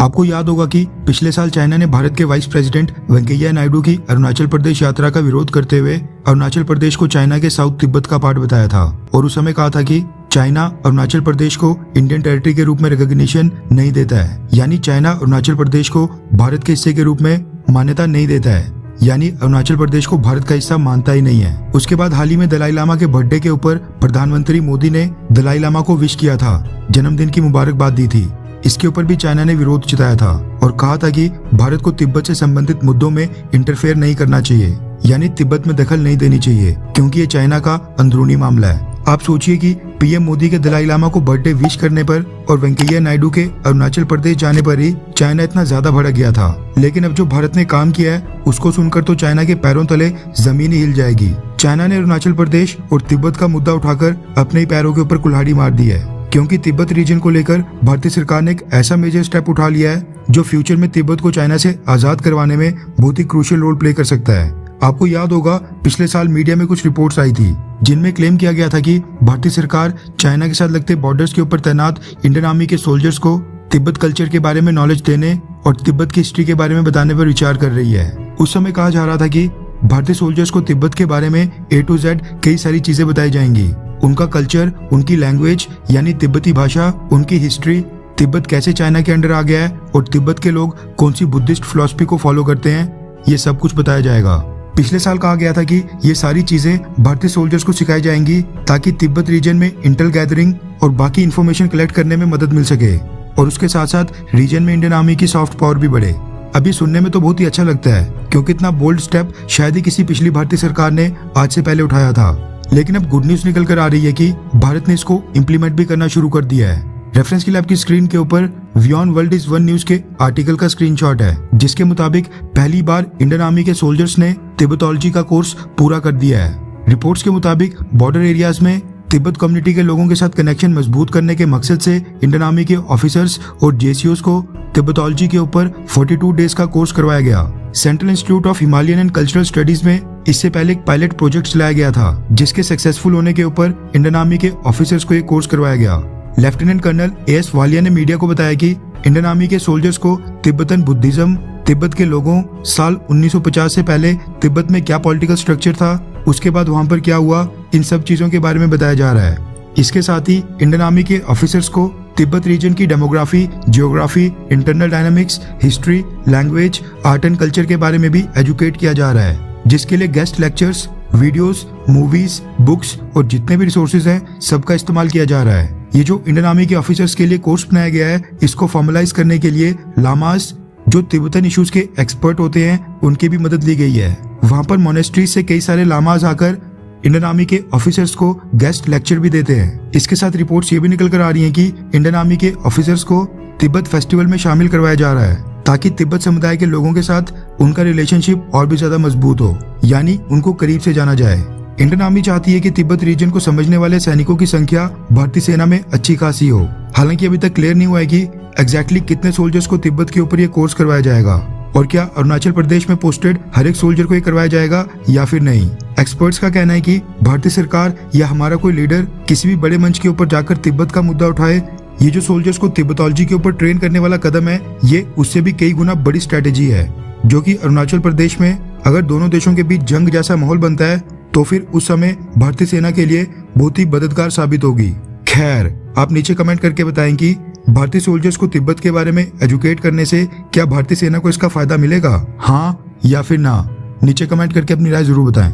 आपको याद होगा कि पिछले साल चाइना ने भारत के वाइस प्रेसिडेंट वेंकैया नायडू की अरुणाचल प्रदेश यात्रा का विरोध करते हुए अरुणाचल प्रदेश को चाइना के साउथ तिब्बत का पार्ट बताया था और उस समय कहा था कि चाइना अरुणाचल प्रदेश को इंडियन टेरिटरी के रूप में रिकॉग्निशन नहीं देता है, यानी चाइना अरुणाचल प्रदेश को भारत के हिस्से के रूप में मान्यता नहीं देता है, यानी अरुणाचल प्रदेश को भारत का हिस्सा मानता ही नहीं है। उसके बाद हाल ही में दलाई लामा के बर्थडे के ऊपर प्रधानमंत्री मोदी ने दलाई लामा को विश किया था, जन्मदिन की मुबारकबाद दी थी। इसके ऊपर भी चाइना ने विरोध जताया था और कहा था कि भारत को तिब्बत से संबंधित मुद्दों में इंटरफेयर नहीं करना चाहिए, यानी तिब्बत में दखल नहीं देनी चाहिए, क्योंकि ये चाइना का अंदरूनी मामला है। आप सोचिए कि पीएम मोदी के दलाई लामा को बर्थडे विश करने पर और वेंकैया नायडू के अरुणाचल प्रदेश जाने पर ही चाइना इतना ज्यादा भड़क गया था, लेकिन अब जो भारत ने काम किया है उसको सुनकर तो चाइना के पैरों तले जमीन ही हिल जाएगी। चाइना ने अरुणाचल प्रदेश और तिब्बत का मुद्दा उठाकर अपने ही पैरों के ऊपर कुल्हाड़ी मार दी है, क्योंकि तिब्बत रीजन को लेकर भारतीय सरकार ने एक ऐसा मेजर स्टेप उठा लिया है जो फ्यूचर में तिब्बत को चाइना से आजाद करवाने में बहुत ही क्रूशियल रोल प्ले कर सकता है। आपको याद होगा पिछले साल मीडिया में कुछ रिपोर्ट्स आई थी जिनमें क्लेम किया गया था कि भारतीय सरकार चाइना के साथ लगते बॉर्डर्स के ऊपर तैनात इंडियन आर्मी के सोल्जर्स को तिब्बत कल्चर के बारे में नॉलेज देने और तिब्बत की हिस्ट्री के बारे में बताने पर विचार कर रही है। उस समय कहा जा रहा था कि भारतीय सोल्जर्स को तिब्बत के बारे में A to Z कई सारी चीजें बताई जाएंगी, उनका कल्चर, उनकी लैंग्वेज यानी तिब्बती भाषा, उनकी हिस्ट्री, तिब्बत कैसे चाइना के अंडर आ गया है और तिब्बत के लोग कौन सी बुद्धिस्ट फिलॉसफी को फॉलो करते हैं, ये सब कुछ बताया जाएगा। पिछले साल कहा गया था कि ये सारी चीजें भारतीय सोल्जर्स को सिखाई जाएंगी ताकि तिब्बत रीजन में इंटेल गैदरिंग और बाकी इन्फॉर्मेशन कलेक्ट करने में मदद मिल सके और उसके साथ साथ रीजन में इंडियन आर्मी की सॉफ्ट पावर भी बढ़े। अभी सुनने में तो बहुत ही अच्छा लगता है, क्योंकि इतना बोल्ड स्टेप शायद ही किसी पिछली भारतीय सरकार ने आज से पहले उठाया था, लेकिन अब गुड न्यूज निकल कर आ रही है कि भारत ने इसको इम्प्लीमेंट भी करना शुरू कर दिया है। रेफरेंस के लिए आपकी स्क्रीन के ऊपर beyond world is one news के आर्टिकल का स्क्रीनशॉट है, जिसके मुताबिक पहली बार इंडियन आर्मी के सोल्जर्स ने तिब्बतोलॉजी का कोर्स पूरा कर दिया है। रिपोर्ट्स के मुताबिक बॉर्डर एरियाज में तिब्बत कम्युनिटी के लोगों के साथ कनेक्शन मजबूत करने के मकसद से इंडियन आर्मी के ऑफिसर्स और जेसीओस को तिब्बतोलॉजी के ऊपर 42 डेज का कोर्स करवाया गया। Central institute of Himalayan and cultural studies में इससे पहले एक पायलट प्रोजेक्ट चलाया गया था, जिसके सक्सेसफुल होने के ऊपर इंडियन आर्मी के ऑफिसर्स को एक कोर्स करवाया गया। लेफ्टिनेंट कर्नल एस वालिया ने मीडिया को बताया कि इंडियन आर्मी के सोल्जर्स को तिब्बतन बुद्धिज्म, तिब्बत के लोगों, साल 1950 से पहले तिब्बत में क्या पॉलिटिकल स्ट्रक्चर था, उसके बाद वहां पर क्या हुआ, इन सब चीजों के बारे में बताया जा रहा है। इसके साथ ही इंडियन आर्मी के ऑफिसर्स को तिब्बत रीजन की demography, geography, internal dynamics, history, language, art and culture के बारे में भी एजुकेट किया जा रहा है, जिसके लिए guest lectures, videos, movies, books और जितने भी रिसोर्सेज हैं सबका इस्तेमाल किया जा रहा है। ये जो इंडियन आर्मी के ऑफिसर्स के लिए कोर्स बनाया गया है, इसको फॉर्मलाइज करने के लिए लामास, जो तिब्बतन इश्यूज के एक्सपर्ट होते हैं, उनकी भी मदद ली गई है। वहां पर मोनेस्ट्री से कई सारे लामास आकर इंडियन आर्मी के ऑफिसर्स को गेस्ट लेक्चर भी देते हैं। इसके साथ रिपोर्ट्स ये भी निकल कर आ रही हैं कि इंडियन आर्मी के ऑफिसर्स को तिब्बत फेस्टिवल में शामिल करवाया जा रहा है, ताकि तिब्बत समुदाय के लोगों के साथ उनका रिलेशनशिप और भी ज्यादा मजबूत हो, यानी उनको करीब से जाना जाए। इंडियन आर्मी चाहती है कि तिब्बत रीजन को समझने वाले सैनिकों की संख्या भारतीय सेना में अच्छी खासी हो। हालांकि अभी तक क्लियर नहीं हुआ है कि एग्जैक्टली कितने सोल्जर्स को तिब्बत के ऊपर ये कोर्स करवाया जाएगा और क्या अरुणाचल प्रदेश में पोस्टेड हर एक सोल्जर को ये करवाया जाएगा या फिर नहीं। एक्सपर्ट्स का कहना है कि भारतीय सरकार या हमारा कोई लीडर किसी भी बड़े मंच के ऊपर जाकर तिब्बत का मुद्दा उठाए, ये जो सोल्जर्स को तिब्बतोलॉजी के ऊपर ट्रेन करने वाला कदम है, ये उससे भी कई गुना बड़ी स्ट्रेटेजी है, जो कि अरुणाचल प्रदेश में अगर दोनों देशों के बीच जंग जैसा माहौल बनता है तो फिर उस समय भारतीय सेना के लिए बहुत ही मददगार साबित होगी। खैर, आप नीचे कमेंट करके बताएं कि भारतीय सोल्जर्स को तिब्बत के बारे में एजुकेट करने से क्या भारतीय सेना को इसका फायदा मिलेगा, हाँ या फिर ना। नीचे कमेंट करके अपनी राय जरूर बताएं।